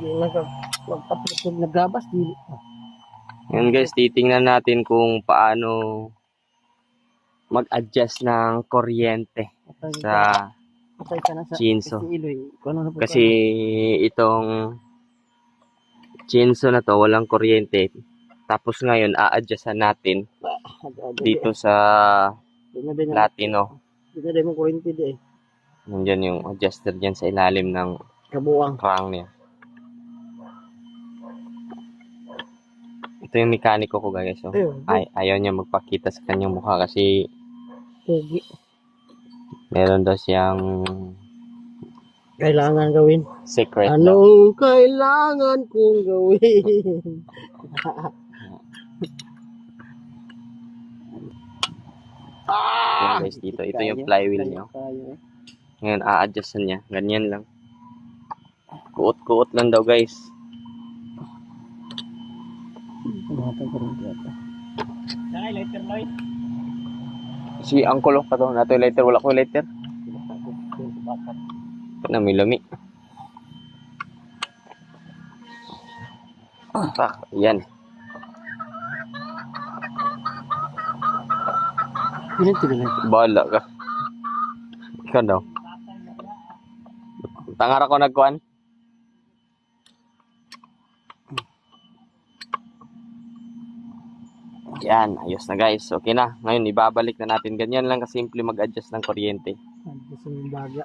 magpaplikod na gabas. Ngayon guys, titingnan natin kung paano mag-adjust ng kuryente sa chainsaw. Kasi itong chainsaw na to walang kuryente. Tapos ngayon a-adjustan natin dito sa Latino. Dinadai mo kuryente di eh. Nandiyan yung adjuster dyan sa ilalim ng Kabuang. crank niya. Ito yung mekaniko ko guys. So, ayaw niya magpakita sa kanyang mukha kasi meron daw siyang kailangan gawin. Secret Anong kailangan kong gawin? Yan guys, dito. Ito yung flywheel niya. Ngayon, a-adjustan niya. Ganyan lang. Kuot-kuot lang daw guys. Si Uncle pa to. Nato yung lighter. Wala ko yung lighter. Lami-lami. Yan. Bahala ka. Ikaw daw. Tangar ako nagkuhan. Yan, ayos na guys. Okay na. Ngayon, ibabalik na natin. Ganyan lang kasimple mag-adjust ng kuryente. Adjust ng baga.